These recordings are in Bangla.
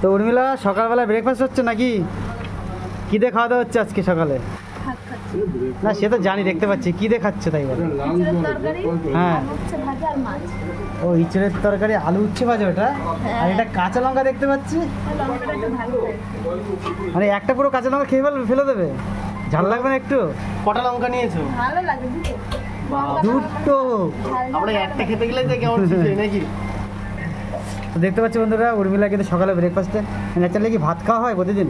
তো উর্মিলা সকালবেলা ব্রেকফাস্ট হচ্ছে নাকি? কি দিয়ে খাওয়া দাওয়া হচ্ছে আজকে সকালে? না সে তো জানি, দেখতে পাচ্ছি। কি দিয়ে খাচ্ছে তাই বলে? হ্যাঁ, ও ইঁচড়ের তরকারি আলু উচ্ছে ভাজা ওটা। আর এটা কাঁচা লঙ্কা দেখতে পাচ্ছি। মানে একটা পুরো কাঁচা লঙ্কা খেয়ে ফেলে দেবে? ঝাল লাগবে না একটু? কটা লঙ্কা নিয়েছো? দুটো। আমরা একটা খেতে গেলে যে কেমন নাকি? তো দেখতে পাচ্ছি বন্ধুরা, উর্মিলা কিন্তু সকালে ব্রেকফাস্টে ন্যাচারালি কি ভাত খাওয়া হয় প্রতিদিন?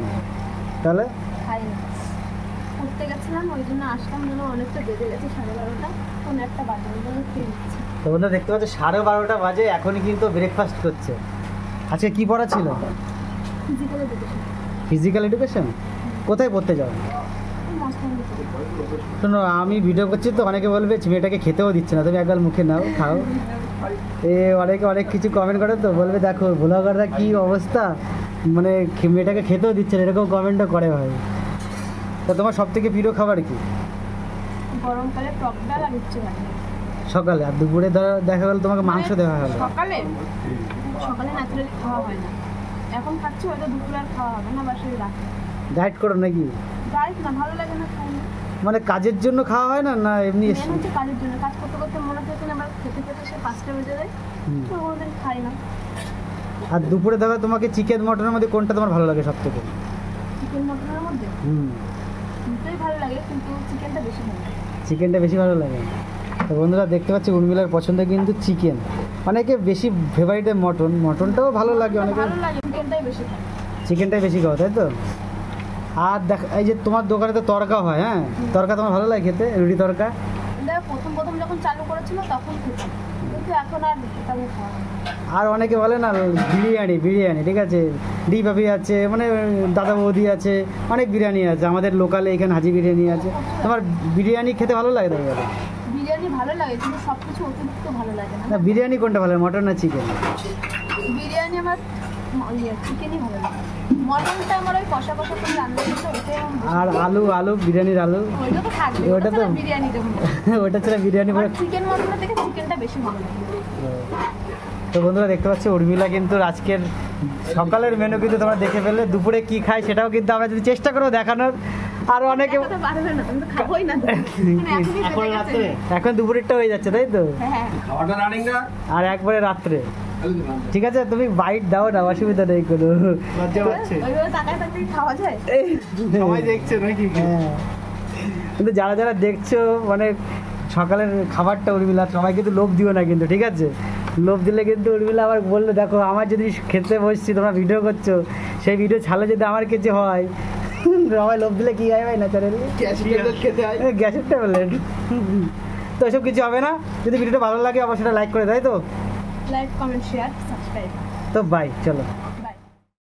তাহলে তো বন্ধুরা দেখতে পাচ্ছি 12:30 বাজে, এখনই কিন্তু ব্রেকফাস্ট করছে। আজকে কি পড়া ছিল? Physical education. কোথায় পড়তে যাও? শোনো, আমি ভিডিও করছি তো অনেকে বলবে মেয়েটাকে খেতেও দিচ্ছে না, তুমি একবার মুখে নাও, খাও। অনেকে অনেক কিছু কমেন্ট করে, তো বলবে দেখো ব্লগাররা কি অবস্থা, মানে মেয়েটাকে খেতেও দিচ্ছে না, এরকম কমেন্টও করে ভাই। তো তোমার সব থেকে প্রিয় খাবার কি? গরমকালে টক ডাল আর উচ্ছে ভাজা সকালে। আর দুপুরে দেখা গেল তোমাকে মাংস দেওয়া হলো? সকালে ন্যাচারালি খাওয়া হয় না, এখন খাচ্ছি, হয়তো দুপুরে আর খাওয়া হবে না, বাসায় রাখি। ডায়েট করো নাকি? ডায়েট না, ভালো লাগে না খাই না। মানে কাজের জন্য খাওয়া হয় না, না এমনি? হচ্ছে কাজের জন্য, কাজ করতে করতে মনে থাকে না, আবার খেতে খেতে সে 5টা বেজে যায়, তো ওদের খাই না। আর দুপুরে দেখো তোমাকে চিকেন মটনের মধ্যে কোনটা তোমার ভালো লাগে সব থেকে? চিকেন মটনের মধ্যে দুটোই ভালো লাগে, কিন্তু চিকেনটা বেশি ভালো লাগে। চিকেনটা বেশি ভালো লাগে। তো বন্ধুরা দেখতে পাচ্ছি উর্মিলার পছন্দ কিন্তু চিকেন, অনেকে বেশি ফেভারিট মটনটাও ভালো লাগে, অনেকে চিকেনটাই বেশি খাও, তাই তো? আর দেখ, এই যে তোমার দোকানে তো তরকা হয়, হ্যাঁ, তরকা তোমার ভালো লাগে খেতে? রুটি তরকা প্রথম যখন চালু করেছিল তখন খেতাম, কিন্তু এখন আর তেমন খাওয়া হয় না। আর অনেকে বলে না বিরিয়ানি, ঠিক আছে, ডি পাপি আছে, মানে দাদা বৌদি আছে, অনেক বিরিয়ানি আছে, আমাদের লোকালে এখানে হাজি বিরিয়ানি আছে। তোমার বিরিয়ানি খেতে ভালো লাগে? তাই বলে বিরিয়ানি ভালো লাগে, কিন্তু সবকিছু অতিরিক্ত ভালো লাগে না। বিরিয়ানি কোনটা ভালো লাগে, মটন না চিকেন? বিরিয়ানি আমার চিকেনই ভালো লাগে, মটনটা আমার ওই কষা করে রান্না করতে ওটাই। আর আলু বিরিয়ানির আলু ওইটা তো থাকবে, ওটা তো বিরিয়ানি ওটা ছাড়া বিরিয়ানি চিকেন মটনের থেকে চিকেনটা বেশি ভালো লাগে। তো বন্ধুরা দেখতে পাচ্ছি উর্মিলা কিন্তু আজকের সকালের মেনু কিন্তু তোমরা দেখে ফেললে, দুপুরে কি খায় সেটাও কিন্তু আমরা যদি চেষ্টা করবো দেখানোর। আর অনেকে এখন দুপুরেরটা হয়ে যাচ্ছে, তাই তো? আর একবারে রাত্রে। ঠিক আছে, তুমি বাইট দাও না, অসুবিধা নেই কোনো। কিন্তু যারা দেখছো, মানে সকালের খাবারটা উর্মিলা, সবাই কিন্তু লোভ দিও না কিন্তু, ঠিক আছে? লোভ দিলে কিন্তু উর্মিলা আবার বললো দেখো, আমার যদি খেতে বসছি, তোমরা ভিডিও করছো, সেই ভিডিও ছাড়লে যদি আমার কিছু হয়, সবাই লোভ দিলে কি হয় ভাই, ন্যাচারালি গ্যাসের ট্যাবলেট। তো এসব কিছু হবে না। যদি ভিডিওটা ভালো লাগে অবশ্যই লাইক করে, তাই তো? Like, comment, share, subscribe. তো বাই, চলো।